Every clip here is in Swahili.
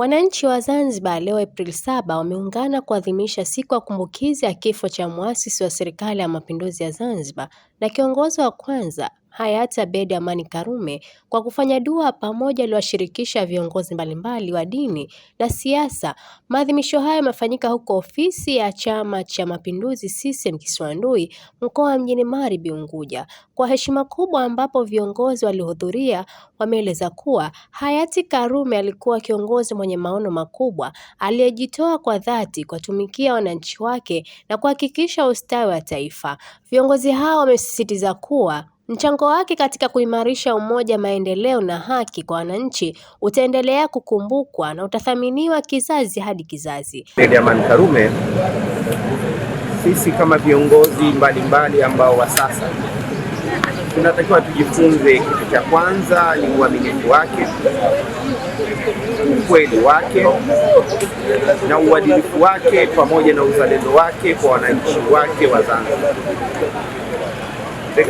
Wananchi wa Zanzibar leo Aprili 7 wameungana kuadhimisha siku ya kumbukizi ya kifo cha muasisi wa Serikali ya Mapinduzi ya Zanzibar na kiongozi wa kwanza hayati Abeid Amani Karume kwa kufanya dua pamoja iliwashirikisha viongozi mbalimbali wa dini na siasa. Maadhimisho haya yamefanyika huko ofisi ya Chama cha Mapinduzi CCM Kisiwandui, mkoa wa Mjini Magharibi Unguja, kwa heshima kubwa, ambapo viongozi walihudhuria wameeleza kuwa hayati Karume alikuwa kiongozi mwenye maono makubwa aliyejitoa kwa dhati kuwatumikia wananchi wake na kuhakikisha ustawi wa taifa. Viongozi hao wamesisitiza kuwa mchango wake katika kuimarisha umoja, maendeleo na haki kwa wananchi utaendelea kukumbukwa na utathaminiwa kizazi hadi kizazi. Abeid Amani Karume, sisi kama viongozi mbalimbali ambao wa sasa tunatakiwa tujifunze, kitu cha kwanza ni uaminifu wake, ukweli wake na uadilifu wake, pamoja na uzalendo wake kwa wananchi wake wa Zanzibar.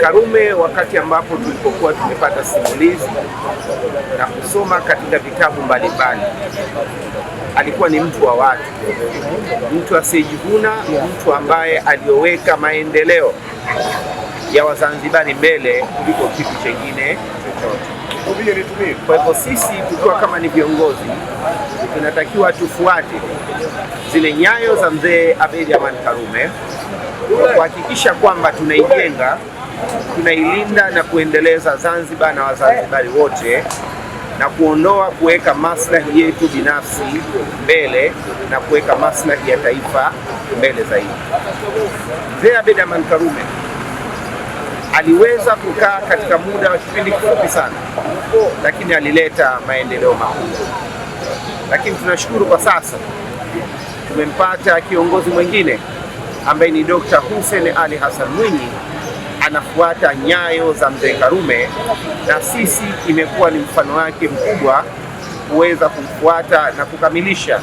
Karume, wakati ambapo tulipokuwa tumepata simulizi na kusoma katika vitabu mbalimbali, alikuwa ni mtu wa watu, mtu asiyejivuna, mtu ambaye aliyoweka maendeleo ya Wazanzibari mbele kuliko kitu chengine chochote. Kwa hivyo sisi tukiwa kama ni viongozi tunatakiwa tufuate zile nyayo za mzee Abeid Amani Karume, kuhakikisha kwamba tunaijenga, tunailinda na kuendeleza Zanzibar na Wazanzibari wote, na kuweka maslahi yetu binafsi mbele na kuweka maslahi ya taifa mbele zaidi. Mzee Abeid Amani Karume aliweza kukaa katika muda wa kipindi kifupi sana, lakini alileta maendeleo makubwa. Lakini tunashukuru kwa sasa tumempata kiongozi mwingine ambaye ni Dr. Hussein Ali Hassan Mwinyi, anafuata nyayo za mzee Karume, na sisi imekuwa ni mfano wake mkubwa kuweza kumfuata na kukamilisha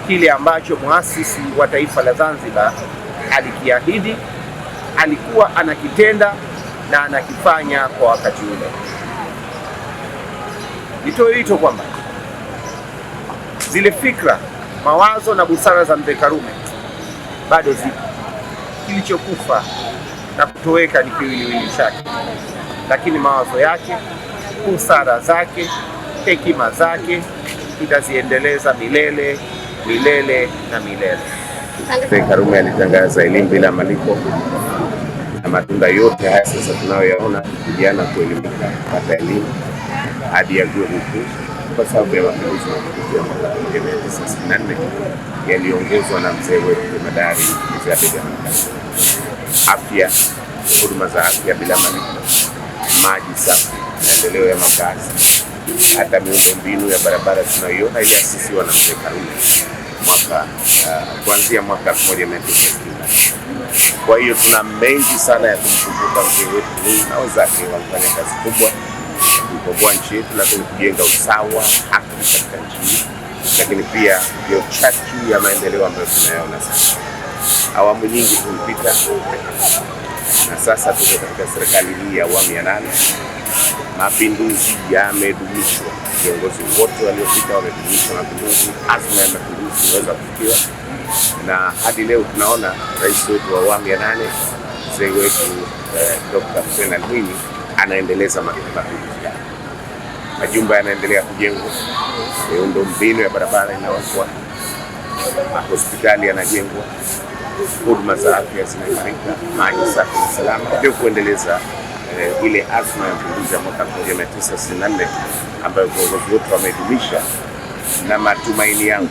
kile ambacho muasisi wa taifa la Zanzibar alikiahidi, alikuwa anakitenda na anakifanya kwa wakati ule. Nitoe wito kwamba zile fikra, mawazo na busara za mzee Karume bado zipo. Kilichokufa na kutoweka ni kiwiliwili chake, lakini mawazo yake, busara zake, hekima zake tutaziendeleza milele milele na milele. Mzee Karume alitangaza elimu bila malipo, na matunda yote haya sasa tunayoyaona, vijana kuelimika, kupata elimu hadi ya vyuo vikuu, kwa sababu ya mapinduzi ya mwaka 1964 yaliongozwa na mzee wetu jemadari mzee Abeid Amani Karume. Afya, huduma za afya bila malipo, maji safi, maendeleo ya makazi, hata miundombinu ya barabara tunayoiona iliasisiwa na mzee Karume kuanzia mwaka 1960. Kwa hiyo tuna mengi sana ya kumkumbuka mzee wetu na wenzake. Walifanya kazi kubwa kuikomboa nchi yetu, lakini kujenga usawa, haki katika nchi hii, lakini pia ndio chachu ya maendeleo ambayo tunayaona sasa. Awamu nyingi tulipita, na sasa tuko katika serikali hii ya awamu ya 8. Mapinduzi yamedumishwa, viongozi wote waliopita wamedumisha mapinduzi, azma ya mapinduzi inaweza kufikiwa, na hadi leo tunaona rais wetu wa awamu ya 8 mzee wetu Dr. Hussein Ali Mwinyi anaendeleza mapinduzi yake. Majumba yanaendelea kujengwa, miundombinu ya barabara inawekwa, hospitali yanajengwa, huduma za afya zinaimarika, maji safi na salama, ndio kuendeleza ile azma ya mapinduzi ya mwaka 1964 ambayo viongozi wote wamedumisha. Na matumaini yangu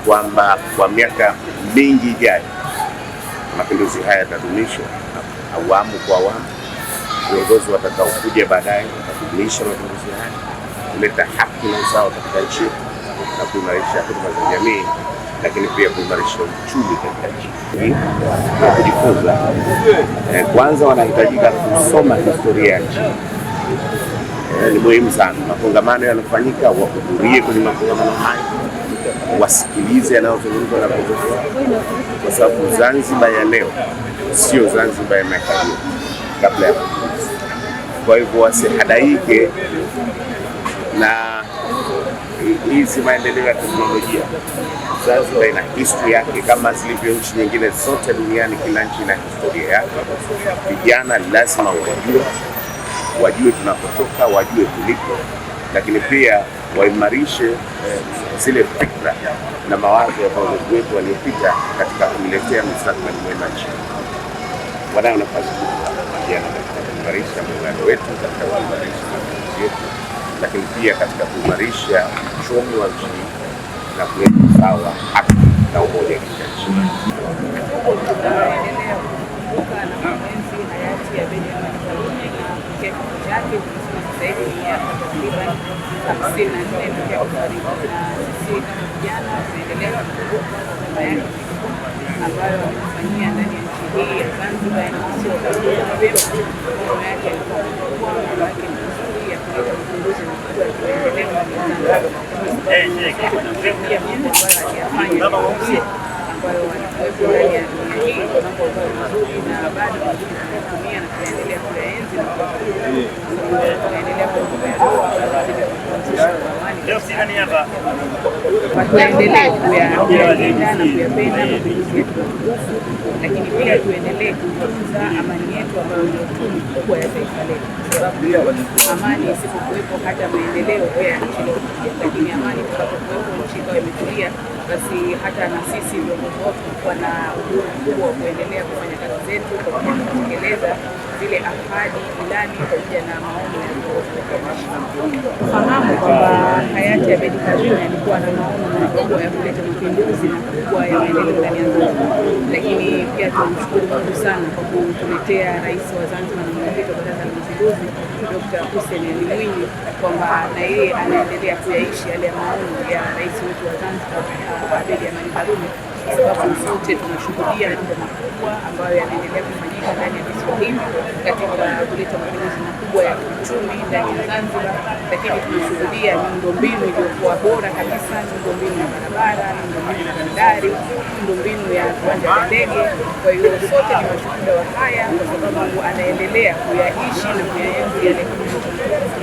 kwamba kwa miaka mingi ijayo mapinduzi haya yatadumishwa awamu kwa awamu. Viongozi watakaokuja baadaye watadumisha mapinduzi haya, kuleta haki na usawa katika nchi na kuimarisha huduma za jamii, lakini pia kuimarisha uchumi katika nchi hii na kujifunza. Kwanza wanahitajika kusoma historia ya nchi. Ni muhimu sana makongamano yanafanyika, wahudhurie kwenye makongamano haya, wasikilize yanayozungumzwa na viongozi, kwa sababu Zanzibar ya leo sio Zanzibar ya miaka hiyo kabla ya mapinduzi. Kwa hivyo wasihadaike na hizi maendeleo ya teknolojia. Zanzibar ina history yake kama zilivyo nchi nyingine zote duniani. Kila nchi ina historia yake. Vijana lazima wajue tunapotoka, wajue tulipo, lakini pia waimarishe zile fikra na mawazo ya viongozi wetu waliopita katika kuiletea mustakabali mwema nchi. Wanayo nafasi kubwa vijana katika kuimarisha muungano wetu, katika kuimarisha nchi yetu, lakini pia katika kuimarisha uchumi wa nchi na kuleta usawa, haki na umoja katika nchi. Ambayo wamefanyia ndani ya nchi hii ya Zanzibar sio kabisa mambo yake yalikuwa ya kuleta mapinduzi makubwa ya kimaendeleo na ambayo wanakuwepo ndani ya dunia hii, mambo ambayo mazuri na bado tunatumia na tunaendelea kuyaenzi na tunaendelea tuendelee kuyalinda na kuyapenda mapinduzi yetu matukufu, lakini pia tuendelee kutunza amani yetu ambayo ndio tunu kubwa ya taifa letu, kwa sababu amani isipokuwepo hata maendeleo pia ya nchi, lakini amani itakapokuwepo nchi ikawa imetulia, basi hata na sisi viongozi wetu tunakuwa na uhuru mkubwa wa kuendelea kufanya kazi zetu kwa kutekeleza zile ahadi, ilani pamoja na maono ya viongozi wetu. Fahamu kwamba hayati Abeid Karume alikuwa na maono makubwa ya kuleta mapinduzi makubwa ya maendeleo ndani ya Zanzibar, lakini pia tunamshukuru Mungu sana kwa kutuletea rais wa Zanzibar na mwenyekiti wa Baraza la Mapinduzi Dr. Hussein Ali Mwinyi, kwamba na yeye anaendelea kuyaishi yale maono ya rais wetu wa Zanzibar Abeid Amani Karume, kwa sababu sote tunashuhudia mambo makubwa ambayo yanaendelea kufanyika ndani ya visiwa hivi katika kuleta mapinduzi makubwa ya kiuchumi ndani ya Zanzibar, lakini tunashuhudia miundombinu iliyokuwa bora kabisa, miundombinu ya barabara, miundombinu ya bandari, miundombinu ya viwanja vya ndege. Kwa hiyo sote ni mashuhuda wa haya, kwa sababu anaendelea kuyaishi na kuyaenzi yale mapinduzi,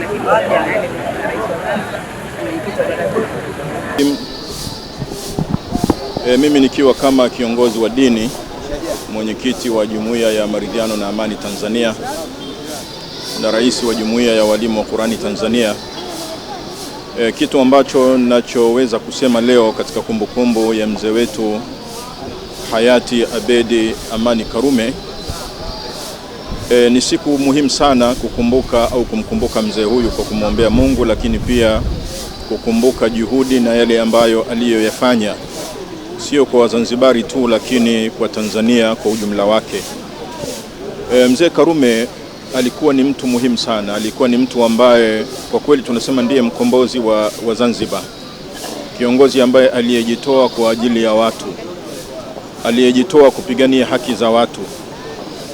lakini pia yale ya rais wa Zanzibar na mwenyekiti wa baraza. Mimi nikiwa kama kiongozi wa dini, mwenyekiti wa Jumuiya ya Maridhiano na Amani Tanzania na rais wa Jumuiya ya Walimu wa Qur'ani Tanzania, kitu ambacho ninachoweza kusema leo katika kumbukumbu ya mzee wetu hayati Abeid Amani Karume, ni siku muhimu sana kukumbuka au kumkumbuka mzee huyu kwa kumwombea Mungu, lakini pia kukumbuka juhudi na yale ambayo aliyoyafanya sio kwa Wazanzibari tu, lakini kwa Tanzania kwa ujumla wake. Mzee Karume alikuwa ni mtu muhimu sana, alikuwa ni mtu ambaye kwa kweli tunasema ndiye mkombozi wa Zanzibar, kiongozi ambaye aliyejitoa kwa ajili ya watu, aliyejitoa kupigania haki za watu.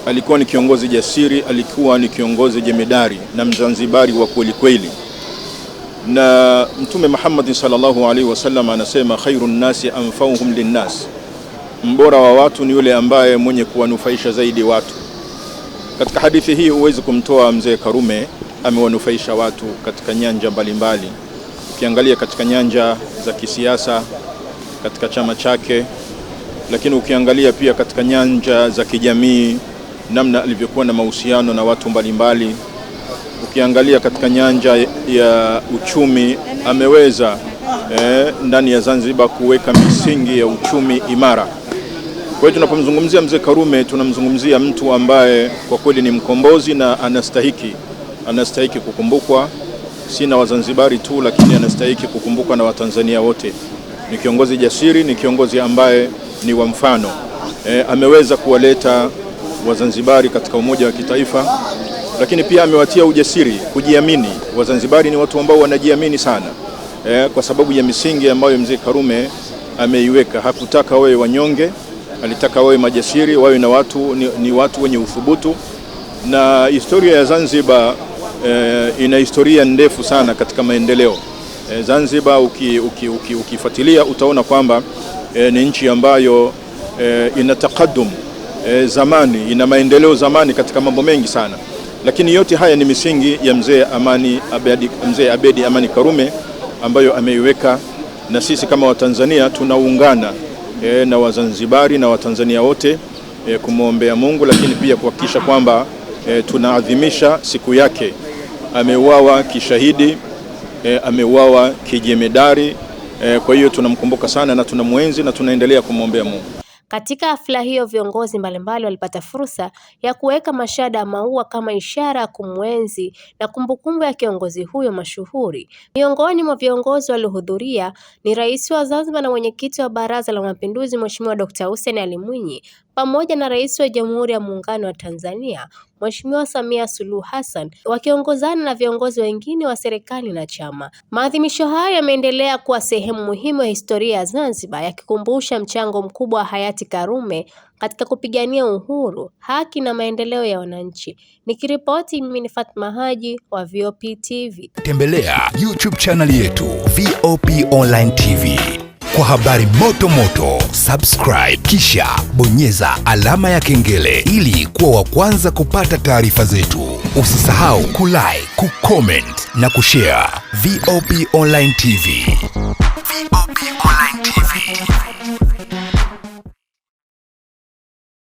Alikuwa ni kiongozi jasiri, alikuwa ni kiongozi jemedari na Mzanzibari wa kweli kweli. Na Mtume Muhammad sallallahu alaihi wasallam anasema khairun nasi anfa'uhum linnas, mbora wa watu ni yule ambaye mwenye kuwanufaisha zaidi watu. Katika hadithi hii huwezi kumtoa mzee Karume, amewanufaisha watu katika nyanja mbalimbali. Ukiangalia katika nyanja za kisiasa katika chama chake, lakini ukiangalia pia katika nyanja za kijamii, namna alivyokuwa na mahusiano na watu mbalimbali. Ukiangalia katika nyanja ya uchumi, ameweza ndani ya Zanzibar kuweka misingi ya uchumi imara. Kwa hiyo tunapomzungumzia mzee Karume, tunamzungumzia mtu ambaye kwa kweli ni mkombozi na anastahiki kukumbukwa, si na Wazanzibari tu, lakini anastahiki kukumbukwa na Watanzania wote. Ni kiongozi jasiri, ni kiongozi ambaye ni wa mfano. Ameweza kuwaleta Wazanzibari katika umoja wa kitaifa, lakini pia amewatia ujasiri, kujiamini. Wazanzibari ni watu ambao wanajiamini sana, kwa sababu ya misingi ambayo mzee Karume ameiweka. Hakutaka wawe wanyonge, alitaka wawe majasiri, wawe na watu ni watu wenye uthubutu. Na historia ya Zanzibar ina historia ndefu sana katika maendeleo. Zanzibar ukifuatilia utaona kwamba ni nchi ambayo ina taqaddum zamani, ina maendeleo zamani katika mambo mengi sana. Lakini yote haya ni misingi ya mzee Abeid Amani Karume, ambayo ameiweka, na sisi kama Watanzania tunaungana na Wazanzibari na Watanzania wote kumwombea Mungu, lakini pia kuhakikisha kwamba tunaadhimisha siku yake. Ameuawa kishahidi, ameuawa kijemedari, kwa hiyo tunamkumbuka sana na tunamwenzi na tunaendelea kumwombea Mungu. Katika hafla hiyo viongozi mbalimbali walipata fursa ya kuweka mashada ya maua kama ishara ya kumwenzi na kumbukumbu ya kiongozi huyo mashuhuri. Miongoni mwa viongozi waliohudhuria ni Rais wa Zanzibar na mwenyekiti wa Baraza la Mapinduzi Mheshimiwa Dr. Hussein Ali Mwinyi, pamoja na Rais wa Jamhuri ya Muungano wa Tanzania Mheshimiwa Samia Suluhu Hassan, wakiongozana na viongozi wengine wa serikali na chama. Maadhimisho hayo yameendelea kuwa sehemu muhimu ya historia ya Zanzibar, yakikumbusha mchango mkubwa wa hayati Karume katika kupigania uhuru, haki na maendeleo ya wananchi. Nikiripoti, mimi ni Fatma Haji wa VOP TV. Tembelea YouTube channel yetu VOP Online TV kwa habari moto moto. Subscribe kisha bonyeza alama ya kengele ili kuwa wa kwanza kupata taarifa zetu. Usisahau kulike, kucomment na kushare. VOP Online TV. VOP Online